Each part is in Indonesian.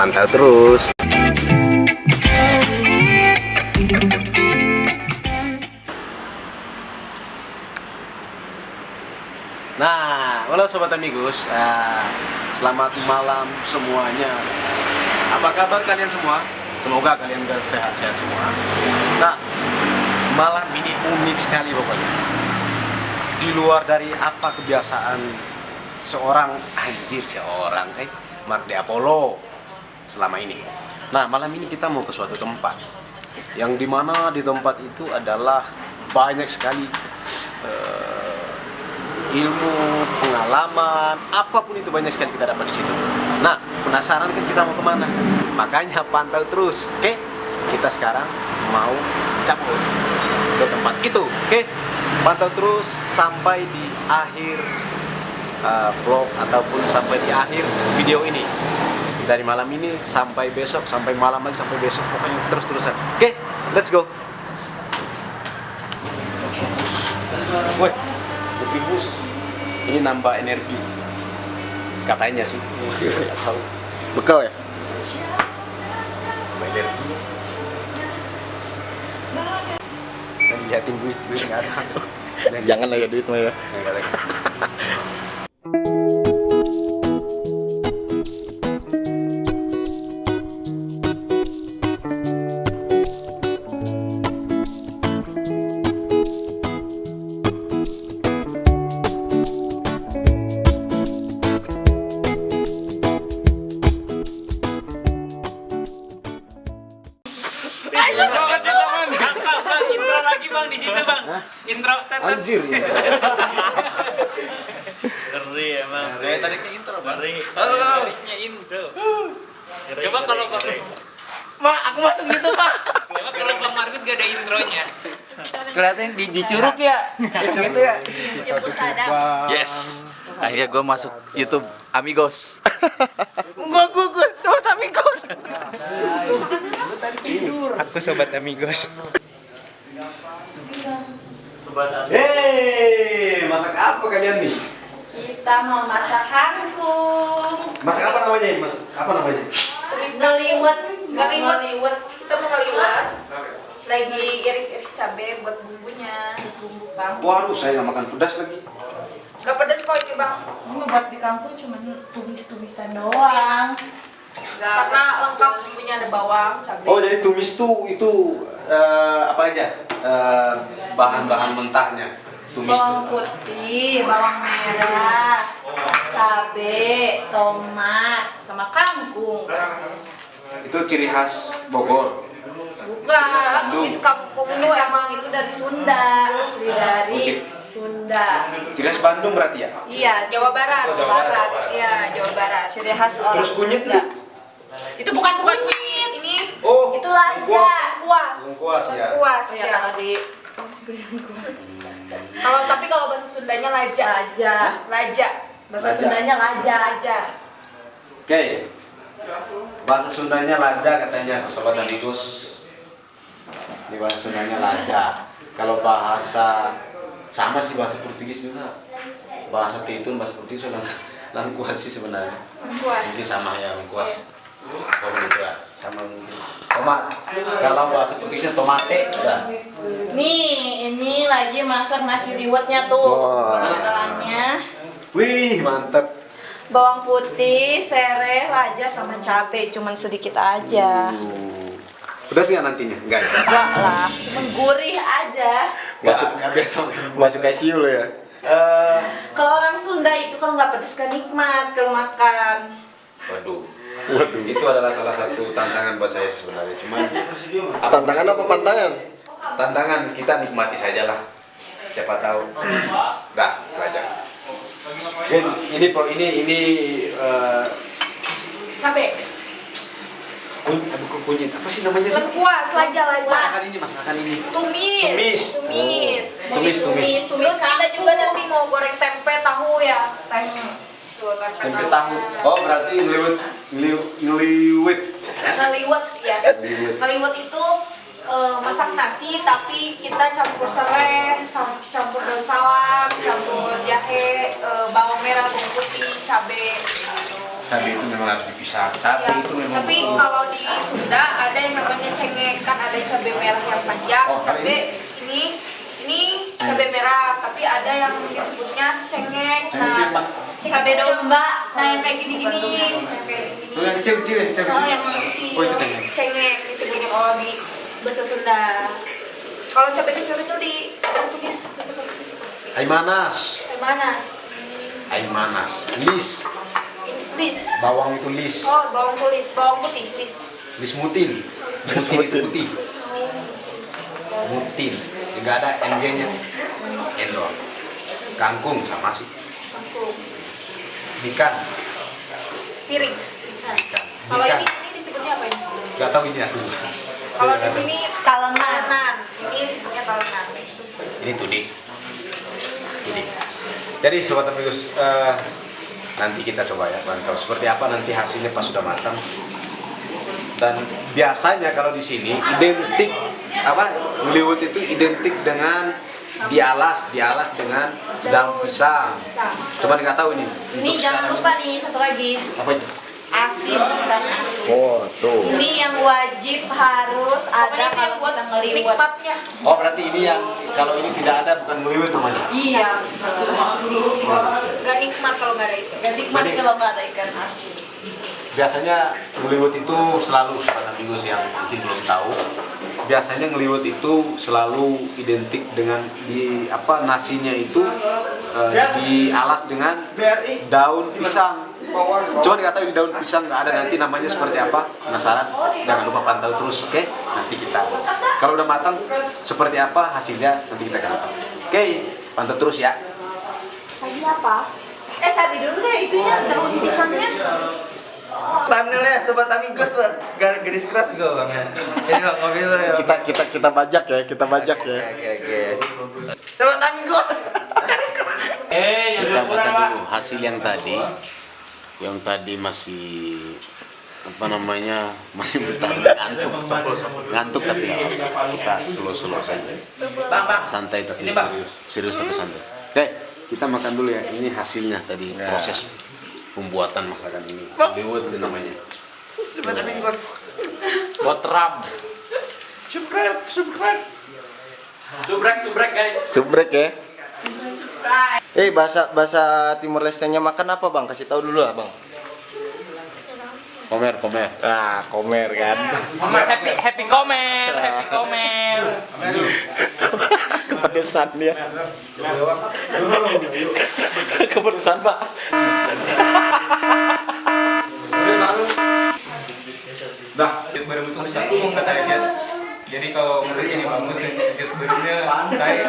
Pantau terus. Nah, halo Sobat Amigos, selamat malam semuanya. Apa kabar kalian semua? Semoga kalian sehat-sehat semua. Nah, malam ini unik sekali pokoknya. Di luar dari apa kebiasaan seorang Mark Apollo selama ini. Nah, malam ini kita mau ke suatu tempat yang dimana di tempat itu adalah banyak sekali ilmu, pengalaman, apapun itu banyak sekali kita dapat di situ. Nah, penasaran kan kita mau kemana? Makanya pantau terus, oke? Kita sekarang mau cabut ke tempat itu, oke? Pantau terus sampai di akhir vlog ataupun sampai di akhir video ini. Dari malam ini sampai besok, sampai malam lagi, sampai besok, pokoknya terus-terusan. Oke, let's go. Woi, Putri Bus, ini nambah energi. Katanya sih, nggak tahu. Bekal ya? Nambah energi. Dan liatin duit nggak ada. Jangan lah ya duit mah ya. Nggak ada. Bang, intro lagi bang di situ bang. Intro Anjir. Ngeri emang. Tadi ke intro, Bang. Ngerinya intro. Coba kalau bang, Mak, aku masuk YouTube Pak. Coba kalau Bang Markus gak ada intronya. Kelihatan di curug ya. Gitu ya. Jemput sadap. Yes. Akhirnya gue masuk YouTube Amigos. Gue sobat amigos. Aku sobat Amigos. Hei, masak apa kalian nih? Kita mau masak kangkung. Masak apa namanya ini? Masak apa namanya? Tumis ngeliwet. Kita mau ngeliwet. Lagi iris-iris cabai buat bumbunya, bumbu kangkung. Waduh, saya nggak makan pedas lagi. Gak pedes kok itu bang. Buat di kangkung cuma tumis-tumisan doang. Karena lengkap bumbunya ada bawang, cabai. Oh, jadi tumis tuh itu apa aja? Bahan-bahan mentahnya. Tumis Bawang tuh. putih, bawang merah, cabai, tomat, sama kangkung. Itu ciri khas Bogor. Bukan, tumis kangkung itu emang itu dari Sunda, asli dari Sunda. Ciri khas Bandung berarti ya? Iya, Jawa Barat. Oh, Jawa Barat. Iya, Jawa Barat. Ciri khas orang Terus kunyit Sunda. tuh? Itu bukan kunyit. Ini Oh, itu laja, kuas. Lengkuas ya. Kuas Iya, ya. kalau di Tapi kalau bahasa Sundanya laja. Laja. Bahasa Laja. Sundanya laja. Oke. Bahasa Sundanya laja katanya, Sobat Amigos. Di bahasa Sundanya laja. Kalau bahasa sama sih bahasa Portugis juga. Bahasa Tetun, bahasa Portugis langkuas sih sebenarnya. Kuas. Mungkin sama ya langkuas. Oh juga sama mungkin. Tomat. Kalau bahasa Portugisnya tomate. Ya. Nih, ini lagi masak nasi liwetnya tuh. Wah. Bahan-bahannya Wih, mantap. bawang putih, sereh, laja, sama cabai. Cuman sedikit aja. Pedas nggak nantinya? Enggak ya? Enggak lah, cuman gurih aja. Nggak biasa. Masuk ICU lo ya. Kalau orang Sunda itu kalau nggak pedes kan nikmat kalau makan. Waduh. Itu adalah salah satu tantangan buat saya sebenarnya. Cuman Tantangan apa pantangan? tantangan kita nikmati saja lah. Siapa tahu. Dah, itu aja. Ini Cabai, kunyit apa sih namanya sih? lengkuas, laja. Masakan ini. Tumis. Mau Tumis. ditumis. Terus kita juga nanti mau goreng tempe tahu ya. Tuh, Tempe tahu. Oh, berarti ngeliwit. Ngeliwet ya. Ngeliwet itu masak nasi tapi kita campur serai, campur daun salam, campur jahe, bawang merah, bawang putih, cabai. cabai itu memang harus dipisah. Cabai Ya, itu memang tapi kalau di Sunda ada yang namanya cengek, kan ada cabai merah yang panjang, Oh, kalau cabai ini cabai merah, tapi ada yang disebutnya cengek. Cengek itu Nah, cabai domba, nah yang kayak gini-gini, yang kayak gini. yang kecil-kecil, yang kecil-kecil. Oh, yang kecil. Oh, itu cengek. Cengek disebutnya kalau di bahasa Sunda. Kalau cabai kecil-kecil di Portugis bahasa Portugis. Aimanas. Manas. Aimanas. Lis. Lis. Bawang itu lis. Oh, bawang tulis, bawang putih, lis. Lis mutin. Mutin itu putih. Mutin. Enggak ada NG-nya. N doang. Kangkung sama sih. Kangkung. Ikan. Piring. Ikan. Kalau Ikan. ini disebutnya apa ini? Enggak tahu ini aku. Kalau di sini talenan. Ini disebutnya talenan. Ini tudik. Tudik. Jadi sobat amigos, nanti kita coba ya pantau seperti apa nanti hasilnya pas sudah matang. Dan biasanya kalau di sini identik ngeliwut itu identik dengan dialas dengan daun pisang. Coba nggak tahu ini. Ini Untuk jangan sekarang lupa nih satu lagi, apa itu? asin, ikan asin. Oh, tuh. Ini yang wajib harus ada Pokoknya kalau buat kita ngeliwat. nikmatnya. Oh berarti ini yang kalau ini tidak ada bukan ngeliwut namanya. Iya, Gak nikmat kalau nggak ada itu. gak nikmat Jadi- kalau nggak ada ikan asin. Biasanya ngeliwut itu selalu sobat amigos yang mungkin belum tahu. Biasanya ngeliwut itu selalu identik dengan nasinya itu dialas dengan daun pisang. Cuma nggak tahu di daun pisang nggak ada nanti namanya seperti apa. Penasaran? Jangan lupa pantau terus, oke? Nanti kita kalau udah matang seperti apa hasilnya nanti kita kasih tahu. Oke, pantau terus ya. Tadi apa? Cari dulu deh itunya daun pisangnya. Thumbnailnya sobat amigos Mas. Garis keras juga bang ya. Jadi bang mobil ya. Kita bajak ya, kita bajak ya. Oke. Sobat amigos. Garis keras. Yang Kita makan dulu hasil yang tadi masih masih ngantuk tapi kita slow saja Bang. santai tapi Ini, Bang. serius tapi santai. Oke, kita makan dulu ya. Ini hasilnya tadi proses pembuatan masakan ini liwet itu namanya. Sobat amigos. Buat ram Subrek guys. Subrek ya. Bahasa Timor Leste-nya makan apa bang? Kasih tahu dulu lah bang. komer Ah, komer kan. Happy komer. Kepedesan dia. Kepedesan pak. Baru itu satu katanya. Jadi kalau menurut ini bagus, barunya saya.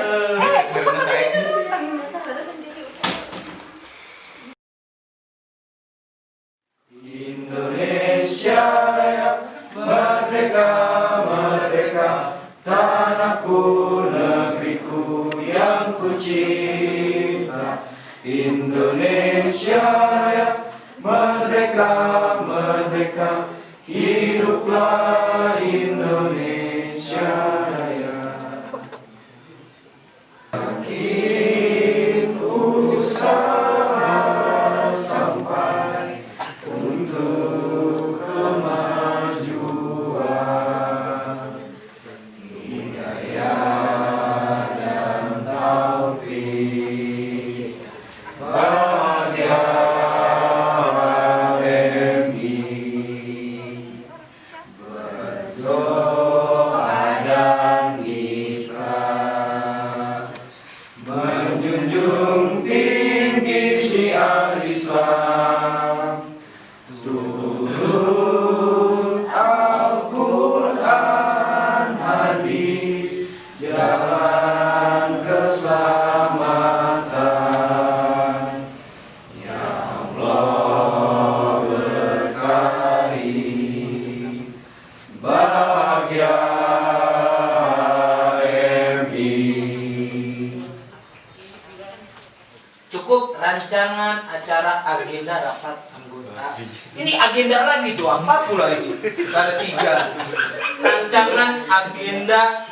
Cukup rancangan acara agenda rapat anggota. Ini agenda lagi tuh apa pula ini? Ada 3. Rancangan agenda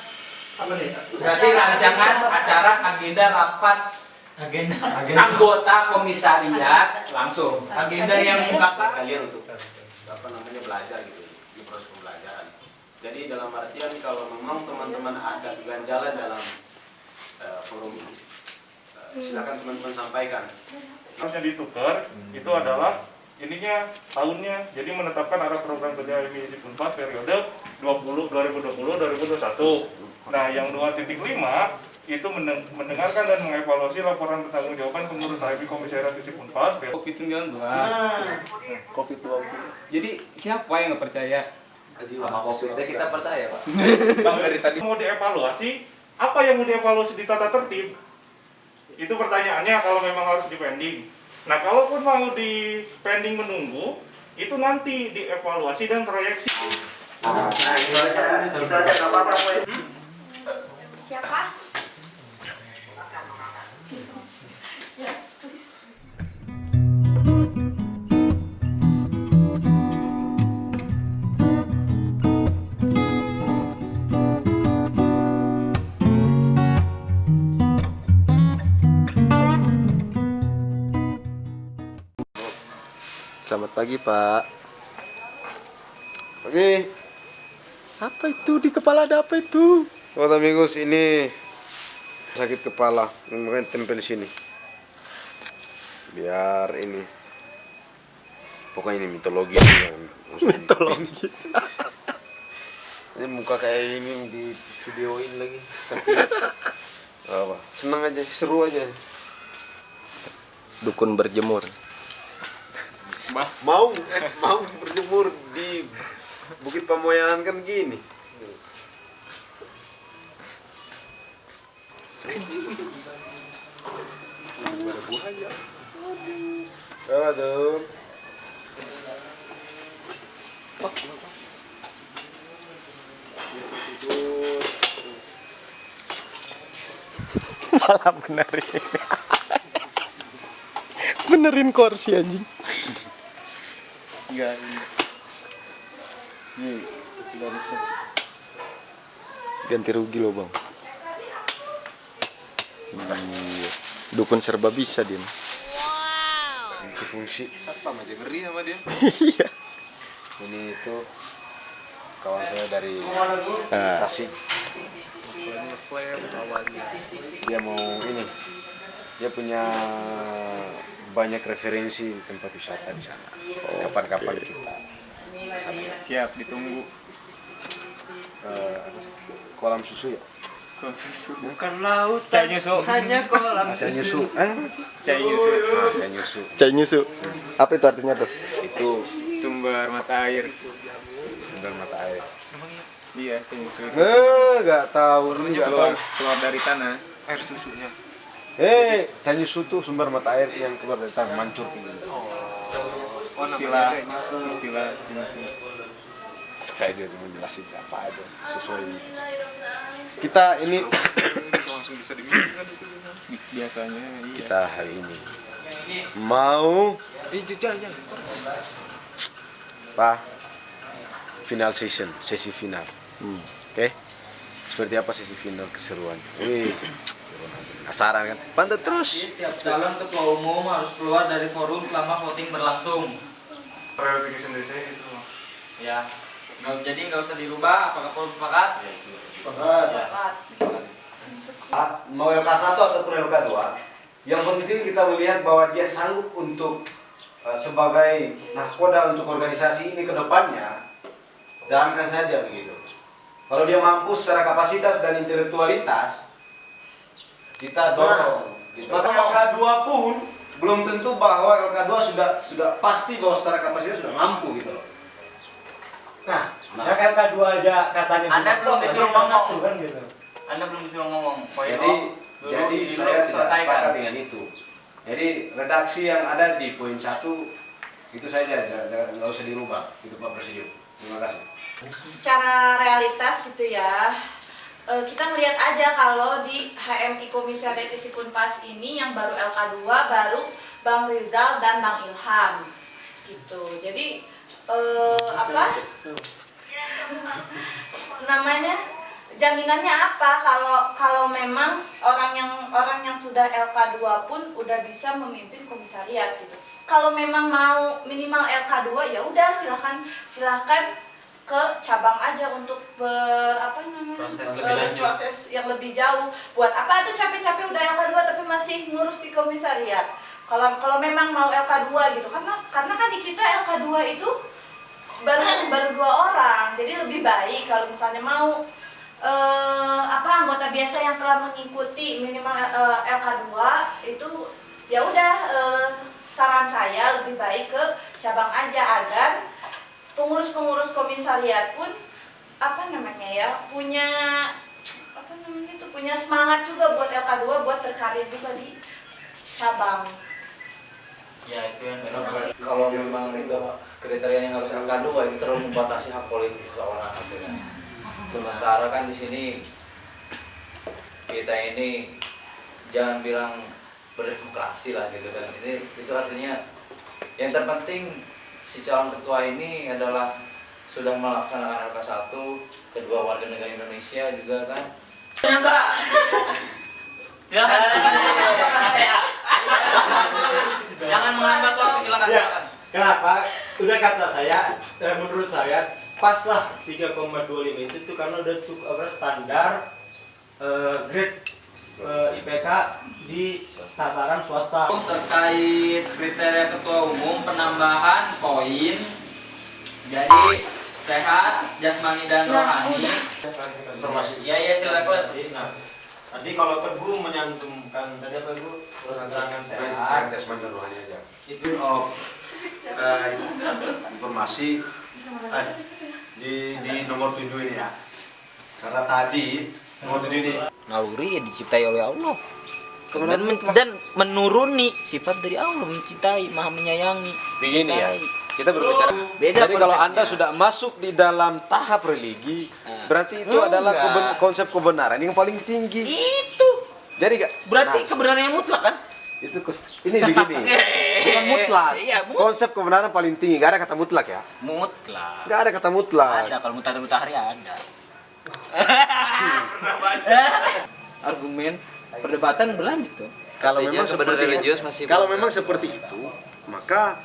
apa nih? Berarti rancangan acara agenda rapat Anggota komisariat langsung. Agenda yang kalian untuk apa namanya belajar gitu di proses pembelajaran. Jadi dalam artian kalau memang teman-teman ada keganjalan dalam forum ini, silakan teman-teman sampaikan. Harusnya ditukar itu adalah ininya tahunnya, jadi menetapkan arah program kerja Misi Unpas periode 2020-2021. Nah, yang 2.5 itu mendengarkan dan mengevaluasi laporan pertanggungjawaban pengurus HMI Komisariat Misi Unpas COVID-19. COVID-20. Jadi siapa yang nggak percaya? Sama COVID kita percaya, Pak. Bang, dari tadi mau dievaluasi, apa yang mau dievaluasi di tata tertib? Itu pertanyaannya kalau memang harus di-pending. Nah, kalaupun mau di-pending menunggu, itu nanti dievaluasi dan proyeksi. Siapa? Selamat pagi, Pak. Oke. Apa itu di kepala, ada apa itu? Oh, amigos, ini sakit kepala, makanya tempel di sini. Biar ini. Pokoknya ini mitologis yang Mitologis. ini muka kayak ini di videoin lagi. Tapi apa? Senang aja, seru aja. Dukun berjemur. Mau berjemur di Bukit Pamoyanan kan gini. Aduh. Malah benerin. Benerin kursi anjing. Enggak. Ini Ganti rugi loh, Bang. Iya. Dukun serba bisa dia. Multifungsi. Apa aja ngeri sama dia? Iya. Ini itu kawan saya dari Tasik. Dia mau ini. Dia punya banyak referensi tempat wisata di sana. Kapan-kapan kita kesana. Siap, ditunggu. Kolam susu ya? Bukan laut, Cai nyusu. hanya kolam Cai nyusu. Cai nyusu. Cai nyusu. Cai nyusu. Apa itu artinya tuh? Itu Sumber mata air. sumber mata air. Iya, cai nyusu. Nggak tahu. Keluar dari tanah. air susunya. Cai nyusu tuh sumber mata air yang keluar dari tanah mancur. Istilah cai nyusu. Saya juga cuma jelasin apa aja sesuai. Kita ini langsung bisa diminum kan itu. Biasanya iya. kita hari ini mau Pak final session, sesi final. Oke. Seperti apa sesi final keseruan? Wih, seru nanti. Penasaran kan? Pantau terus. Setiap calon ketua umum harus keluar dari forum selama voting berlangsung. Verification dari saya itu. Ya, nggak usah dirubah. Apakah forum sepakat? Mau LK1 ataupun LK2, yang penting kita melihat bahwa dia sanggup untuk sebagai nahkoda untuk organisasi ini ke depannya, jalankan saja begitu. Kalau dia mampu secara kapasitas dan intelektualitas, kita dorong. Gitu. Maka LK2 pun belum tentu bahwa LK2 sudah pasti bahwa secara kapasitas sudah mampu gitu loh. Nah, yang LK2 aja katanya Anda belum disuruh ngomong. kan gitu. Anda belum disuruh ngomong. Jadi saya tidak sepakat dengan itu. Jadi redaksi yang ada di poin 1 itu saja, nggak usah dirubah, itu Pak Presidium. Terima kasih. Secara realitas gitu ya, kita melihat aja kalau di HMI Komisariat Isi Unpas ini yang baru LK2 baru Bang Rizal dan Bang Ilham gitu. Jadi jaminannya apa kalau memang orang yang sudah LK2 pun udah bisa memimpin komisariat gitu. Kalau memang mau minimal LK2 ya udah silahkan ke cabang aja untuk proses yang lebih jauh. Buat apa tuh capek-capek udah LK2 tapi masih ngurus di komisariat. Kalau memang mau LK2 gitu, karena kan di kita LK2 itu baru 2 orang. Jadi lebih baik kalau misalnya mau anggota biasa yang telah mengikuti minimal LK2 itu ya udah, saran saya lebih baik ke cabang aja agar pengurus komisariat pun punya semangat juga buat LK2, buat berkarir juga di cabang. Ya itu yang kalau memang itu kriteria yang harus LK2 itu terlalu membatasi hak politik seseorang gitu ya. Sementara kan di sini kita ini jangan bilang berdemokrasi lah gitu kan. Itu artinya yang terpenting si calon ketua ini adalah sudah melaksanakan LK1, kedua warga negara Indonesia juga kan. Jangan menghambat waktu, silakan. Kenapa? Udah kata saya, menurut saya pas lah 3,25 itu tuh karena udah cukup standar grade IPK di tataran swasta. Terkait kriteria ketua umum penambahan poin, jadi sehat, jasmani dan rohani. Informasi. Ya silakan. Nah, tadi kalau Teguh menyantumkan tadi apa Bu? Keterangan sehat. Jasmani dan rohani aja. Itu of informasi di nomor 7 ini ya. Karena tadi nomor 7 ini Naluri ya diciptai oleh Allah. Dan menuruni sifat dari Allah, mencintai, maha menyayangi. begini ya. Kita berbicara. Beda Jadi kalau konsepnya. Anda sudah masuk di dalam tahap religi, berarti itu adalah konsep kebenaran yang paling tinggi. Itu Jadi berarti kebenaran yang mutlak kan? itu ini begini. Bukan mutlak. Iya, Konsep kebenaran paling tinggi. Gak ada kata mutlak ya. mutlak. Gak ada kata mutlak. Ada kalau mutahari ada. Argumen perdebatan berlanjut tuh. Kalau memang seperti itu, maka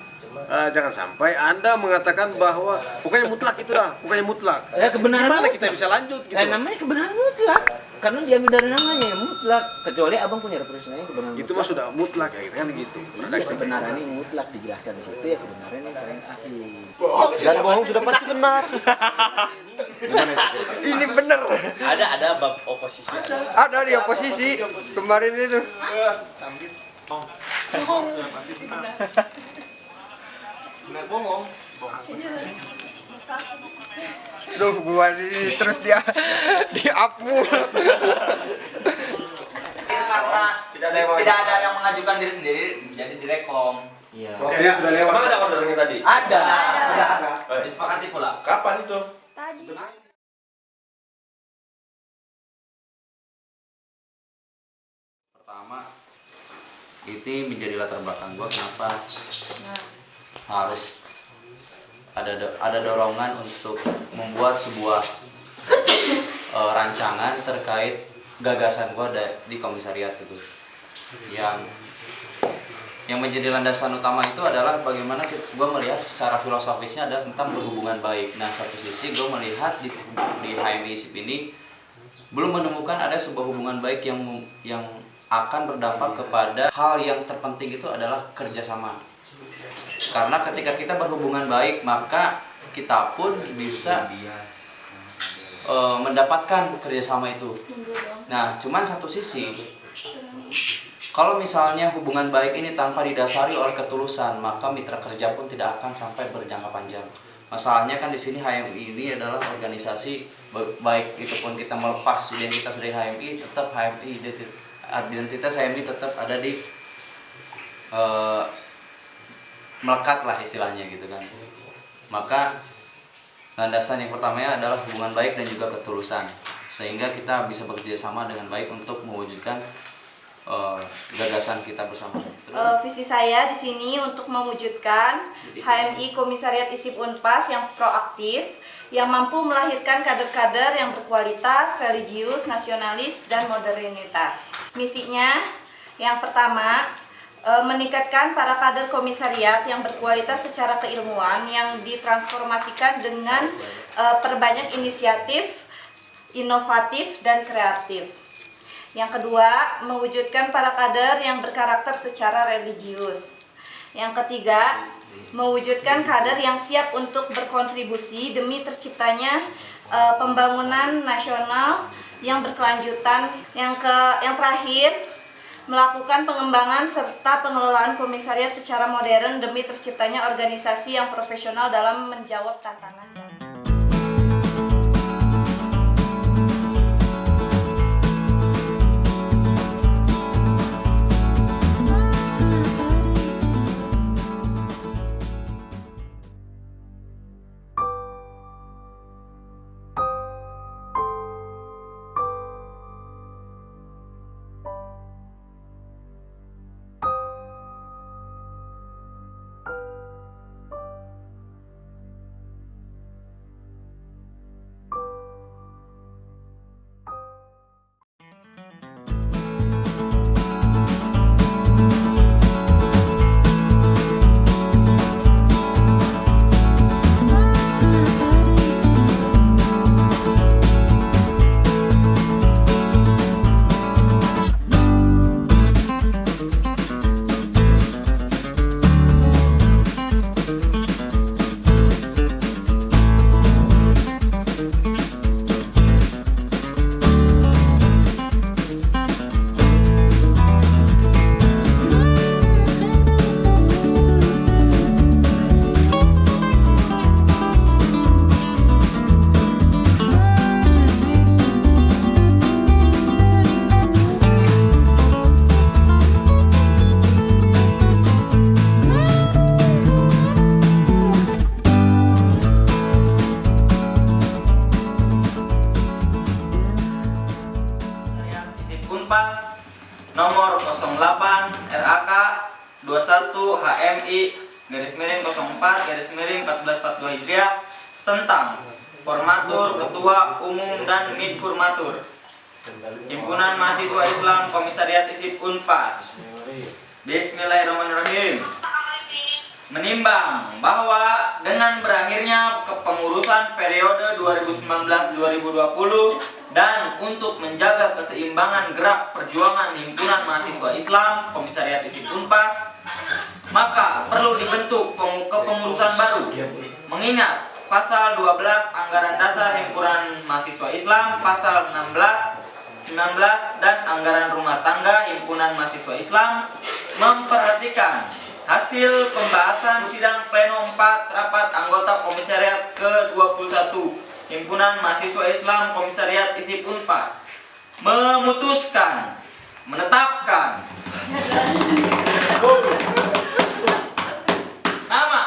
jangan sampai Anda mengatakan bahwa pokoknya mutlak itu dah, pokoknya mutlak. Ya, kebenaran Gimana mutlak. kita bisa lanjut gitu? Namanya kebenaran mutlak. Karena diambil dari namanya ya mutlak. Kecuali abang punya representasinya kebenaran Itu mah sudah mutlak ya, kan gitu. Iya, kebenaran ini mutlak dijelaskan di situ ya, kebenaran yang paling akhir. Dan bohong sudah pasti benar. Ini bener. Ada bab oposisi. Ada di oposisi kemarin itu. Duh, gua ini terus dia upload. Karena tidak ada yang mengajukan diri sendiri, jadi direkom. Iya. Oke, sudah lewat. Emang ada ordernya tadi? Ada. Disepakati pula. Kapan itu? Tadi. Pertama, itu menjadi latar belakang gua kenapa harus ada dorongan untuk membuat sebuah rancangan terkait gagasan gua di komisariat itu. Yang menjadi landasan utama itu adalah bagaimana gue melihat secara filosofisnya adalah tentang berhubungan baik. Nah, satu sisi gue melihat di HMI ISIP ini belum menemukan ada sebuah hubungan baik yang akan berdampak kepada hal yang terpenting itu adalah kerjasama. Karena ketika kita berhubungan baik, maka kita pun bisa mendapatkan kerjasama itu. Nah, cuman satu sisi, kalau misalnya hubungan baik ini tanpa didasari oleh ketulusan, maka mitra kerja pun tidak akan sampai berjangka panjang. Masalahnya kan di sini HMI ini adalah organisasi, baik itu pun kita melepas identitas dari HMI, tetap HMI identitas HMI tetap ada di melekat lah istilahnya gitu kan. Maka landasan yang pertamanya adalah hubungan baik dan juga ketulusan, sehingga kita bisa bekerja sama dengan baik untuk mewujudkan gagasan kita bersama. Visi saya di sini untuk mewujudkan HMI Komisariat ISIP Unpas yang proaktif, yang mampu melahirkan kader-kader yang berkualitas, religius, nasionalis, dan modernitas. Misinya yang pertama, meningkatkan para kader komisariat yang berkualitas secara keilmuan yang ditransformasikan dengan perbanyak inisiatif, inovatif, dan kreatif. Yang kedua, mewujudkan para kader yang berkarakter secara religius. Yang ketiga, mewujudkan kader yang siap untuk berkontribusi demi terciptanya pembangunan nasional yang berkelanjutan. Yang terakhir, melakukan pengembangan serta pengelolaan komisariat secara modern demi terciptanya organisasi yang profesional dalam menjawab tantangan. Unpas nomor 08 RAK 21 HMI _04/1442 Hijriah tentang formatur ketua umum dan midformatur Himpunan Mahasiswa Islam Komisariat ISIP Unpas. Bismillahirrahmanirrahim. Menimbang bahwa dengan berakhirnya kepengurusan periode 2019-2020 dan untuk menjaga keseimbangan gerak perjuangan Himpunan Mahasiswa Islam Komisariat ISIP Unpas, maka perlu dibentuk kepengurusan baru. Mengingat pasal 12 Anggaran Dasar Himpunan Mahasiswa Islam, pasal 16, 19 dan Anggaran Rumah Tangga Himpunan Mahasiswa Islam memperhatikan hasil pembahasan sidang pleno 4 rapat anggota komisariat ke-21 Himpunan Mahasiswa Islam Komisariat ISIP Unpas memutuskan menetapkan nama.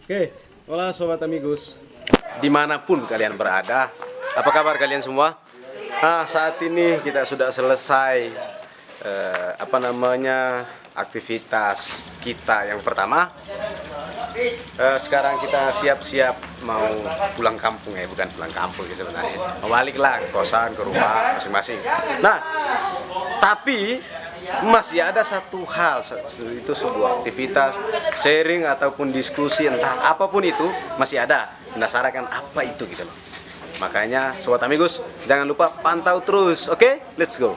Oke, hola sobat amigos, dimanapun kalian berada, apa kabar kalian semua? Saat ini kita sudah selesai aktivitas kita yang pertama. Sekarang kita siap-siap mau pulang kampung, bukan pulang kampung ya sebenarnya, mau baliklah ke kosan, ke rumah masing-masing. Nah, tapi masih ada satu hal, itu sebuah aktivitas sharing ataupun diskusi, entah apapun itu masih ada. Penasaran kan apa itu gitu loh. Makanya sobat amigos, jangan lupa pantau terus, oke? Let's go.